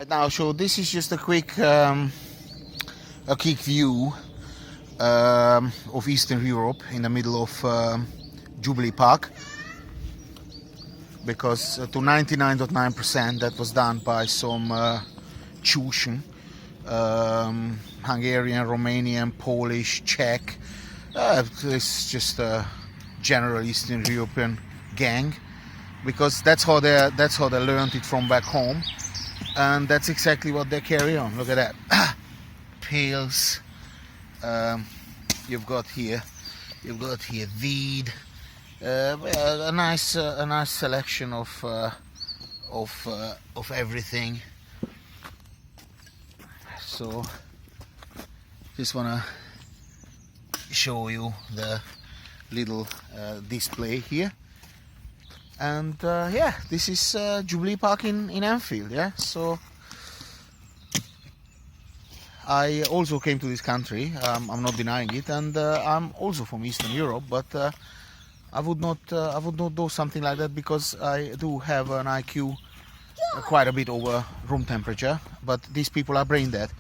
Now, so this is just a quick view of Eastern Europe in the middle of Jubilee Park, because to 99.9% that was done by some Chushan, Hungarian, Romanian, Polish, Czech. It's just a general Eastern European gang, because that's how they learned it from back home, and that's exactly what they carry on. Look at that. Pails. You've got here weed. A nice selection of everything. So just wanna show you the little display here, and yeah, this is Jubilee Park in Anfield. Yeah, so I also came to this country. I'm not denying it, and I'm also from Eastern Europe, but I would not do something like that, because I do have an IQ quite a bit over room temperature. But these people are brain dead,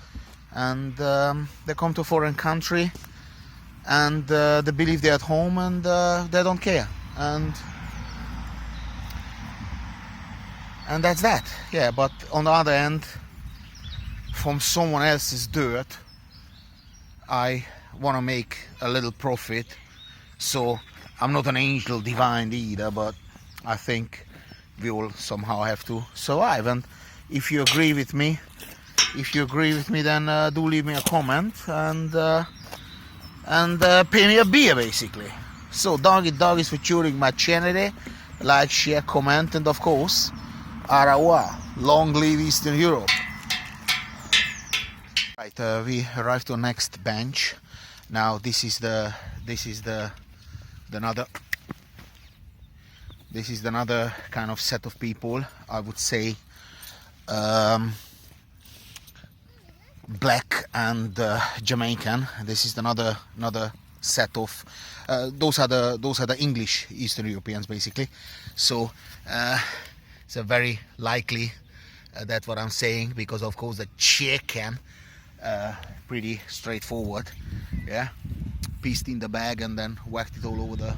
and they come to a foreign country, and they believe they're at home, and they don't care, and that's that. Yeah, but on the other hand, from someone else's dirt, I want to make a little profit. So I'm not an angel divine either, but I think we all somehow have to survive. And if you agree with me, then do leave me a comment, and pay me a beer, basically. So doggies for tuning my channel. Like, share, comment, and of course, au revoir. Long live Eastern Europe. Right, we arrived to next bench. Now this is another kind of set of people. I would say black and Jamaican. This is another set of those are the English Eastern Europeans, basically. So it's a very likely that's what I'm saying, because of course the chicken. Pretty straightforward, yeah, pieced in the bag and then whacked it all over the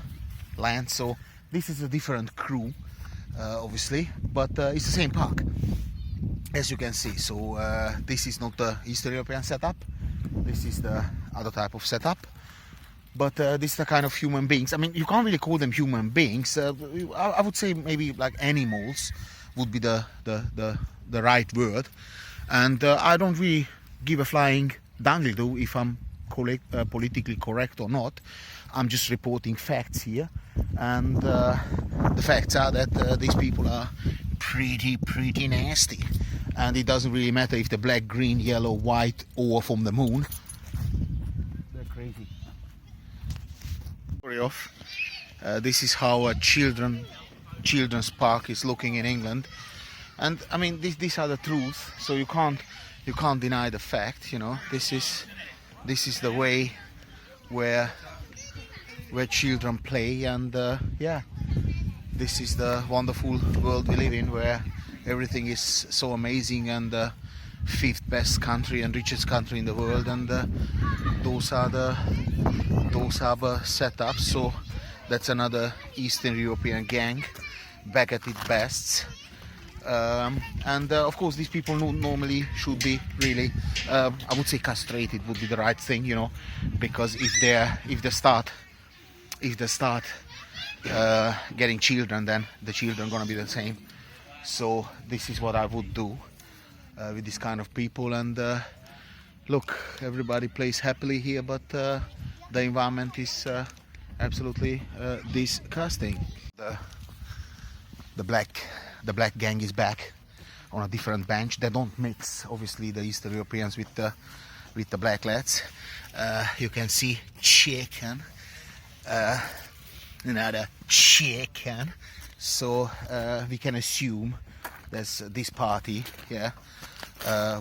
land. So this is a different crew, obviously, but it's the same park, as you can see. So this is not the Eastern European setup, this is the other type of setup, but this is the kind of human beings. I mean, you can't really call them human beings. I would say maybe like animals would be the right word, and I don't really give a flying dangle if I'm politically correct or not. I'm just reporting facts here, and the facts are that these people are pretty nasty, and it doesn't really matter if they're black, green, yellow, white, or from the moon. They're crazy. Story of this is how a children's park is looking in England, and I mean these are the truth, so you can't deny the fact. You know, this is the way where children play, and yeah, this is the wonderful world we live in, where everything is so amazing, and the fifth best country and richest country in the world, and those are the setups. So that's another Eastern European gang back at its best. And of course these people normally should be really, I would say castrated would be the right thing, you know, because if they start getting children, then the children are gonna be the same. So this is what I would do with this kind of people. And look, everybody plays happily here, but the environment is absolutely disgusting. The black gang is back on a different bench. They don't mix, obviously, the Eastern Europeans with the black lads. You can see chicken, another chicken. So we can assume that this party, yeah,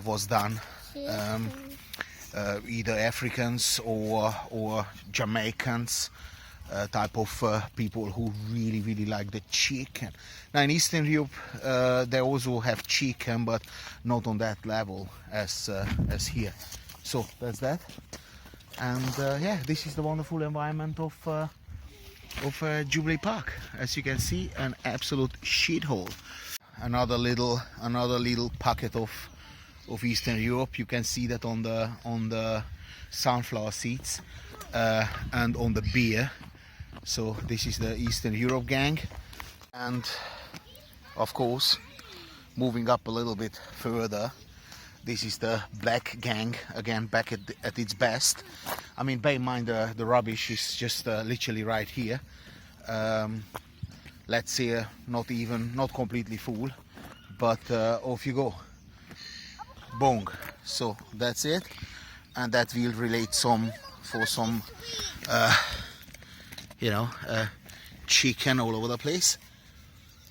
was done either Africans or Jamaicans, type of people who really like the chicken. Now in Eastern Europe they also have chicken, but not on that level as here. So that's that. And yeah, this is the wonderful environment of Jubilee Park. As you can see, an absolute shithole. Another little pocket of Eastern Europe. You can see that on the sunflower seeds and on the beer. So this is the Eastern Europe gang. And of course, moving up a little bit further, this is the black gang, again back at its best. I mean, bear in mind the rubbish is just literally right here. Let's say not completely full, but off you go. Bong. So that's it, and that will relate for some chicken all over the place.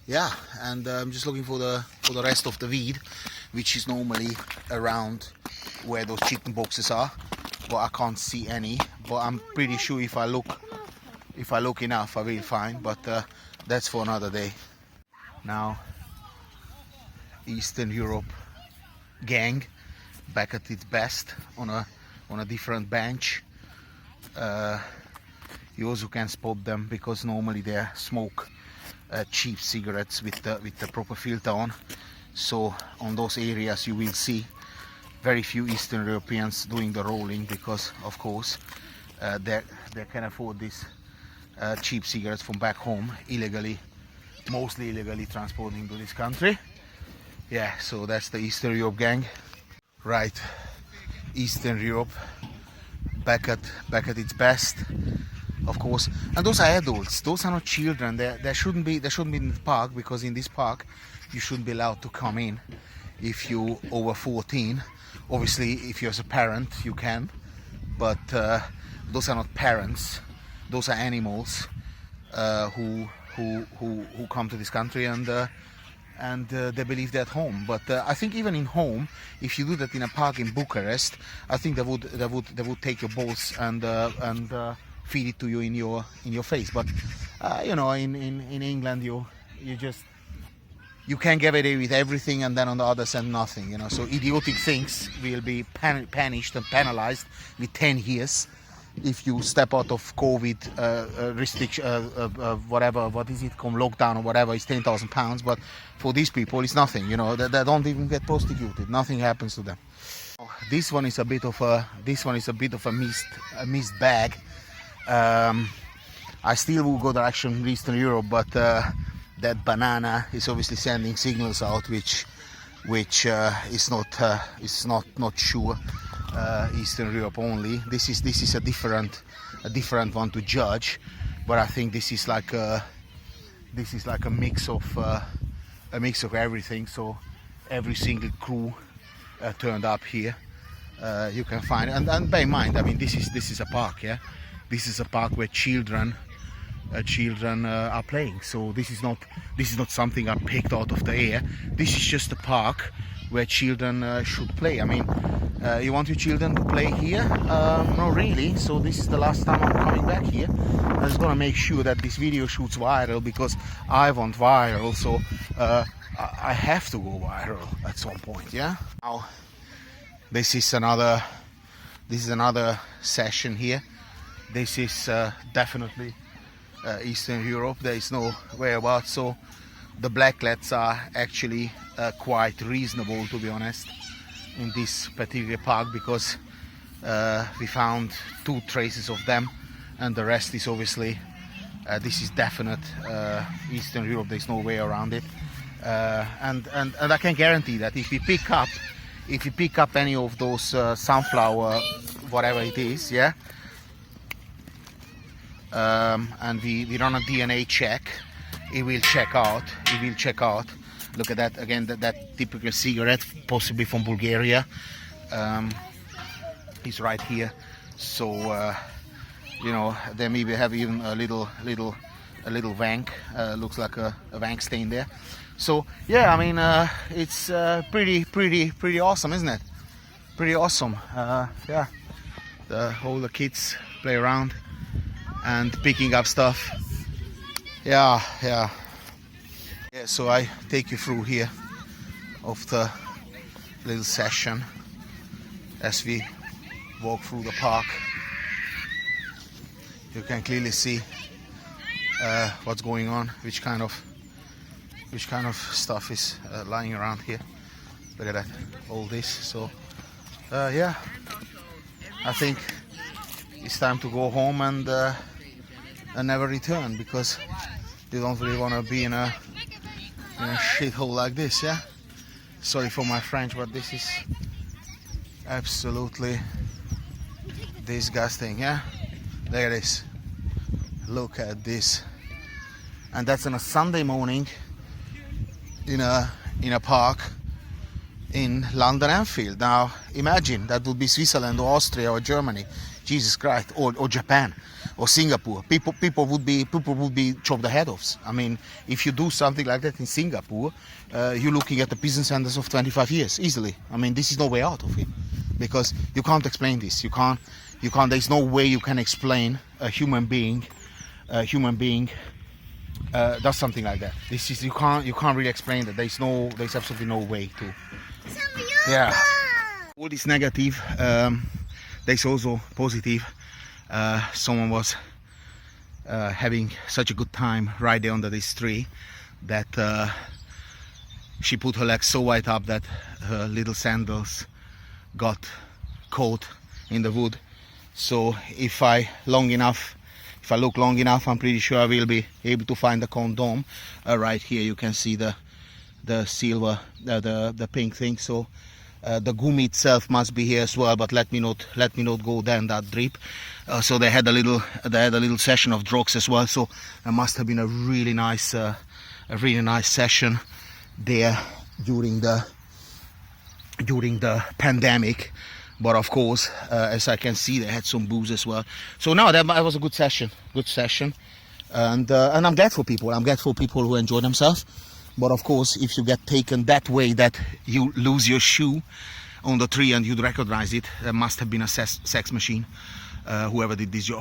Yeah, and I'm just looking for the rest of the weed, which is normally around where those chicken boxes are, but I can't see any. But I'm pretty sure if I look enough, I will find. But that's for another day. Now, Eastern Europe gang back at its best on a different bench. You also can spot them because normally they smoke cheap cigarettes with the proper filter on. So on those areas you will see very few Eastern Europeans doing the rolling, because of course they can afford these cheap cigarettes from back home, mostly illegally transporting to this country. Yeah, so that's the Eastern Europe gang. Right, Eastern Europe back at its best, of course. And those are adults, those are not children. They shouldn't be in the park, because in this park you shouldn't be allowed to come in if you're over 14. Obviously, if you're a parent, you can, but those are not parents. Those are animals who come to this country and they believe they're at home. But I think even in home, if you do that in a park in Bucharest, I think they would take your balls and feed it to you in your face. But in England, you can get away with everything, and then on the other side nothing. So idiotic things will be punished and penalized with 10 years. If you step out of COVID restriction, whatever, what is it called, lockdown or whatever, it's £10,000. But for these people, it's nothing. They don't even get prosecuted. Nothing happens to them. This one is a bit of a missed bag. I still will go direction Eastern Europe, but that banana is obviously sending signals out, which is not sure. Eastern Europe only. This is a different one to judge, but I think this is like a mix of everything. So every single crew turned up here. You can find, and bear in mind, I mean, this is a park, yeah. This is a park where children are playing. So this is not something I picked out of the air. This is just a park where children should play. I mean, you want your children to play here? Not really. So this is the last time I'm coming back here. I'm just gonna make sure that this video shoots viral, because I want viral. So I have to go viral at some point. Yeah. Now this is another session here. This is definitely Eastern Europe. There is no whereabouts. So the black lads are actually quite reasonable, to be honest, in this particular park, because we found 2 traces of them, and the rest is obviously this is definite Eastern Europe. There's no way around it, and I can guarantee that if you pick up any of those sunflower, whatever it is, yeah, and we run a DNA check, it will check out. Look at that again, that typical cigarette, possibly from Bulgaria, is right here. So they maybe have even a little wank, looks like a wank stain there. So yeah, I mean, it's pretty awesome, isn't it? Pretty awesome. Yeah, all the kids play around. and picking up stuff. Yeah. So I take you through here of the little session as we walk through the park. You can clearly see what's going on, which kind of stuff is lying around here. Look at that, all this. So yeah, I think it's time to go home and never return, because you don't really want to be in a shithole like this. Yeah, sorry for my French, but this is absolutely disgusting. Yeah, look at this, look at this. And that's on a Sunday morning in a park in London Anfield. Now imagine that would be Switzerland or Austria or Germany, Jesus Christ, or Japan or Singapore. People would be chopped the head off. I mean, if you do something like that in Singapore, you're looking at the prison sentence of 25 years easily. I mean, this is no way out of it, because you can't explain this. You can't. There's no way you can explain a human being does something like that. This is you can't really explain that. There's absolutely no way to. Yeah. All this negative, there's also positive. Someone was having such a good time right there under this tree that she put her legs so wide up that her little sandals got caught in the wood. So if I look long enough, I'm pretty sure I will be able to find the condom. Right here you can see the silver, the pink thing. So the gumi itself must be here as well, but let me not go down that deep. So they had a little session of drugs as well. So it must have been a really nice session there during the pandemic. But of course, as I can see, they had some booze as well. So no, that was a good session, and I'm glad for people. I'm glad for people who enjoy themselves. But of course, if you get taken that way, that you lose your shoe on the tree and you'd recognize it, there must have been a sex machine, whoever did this job.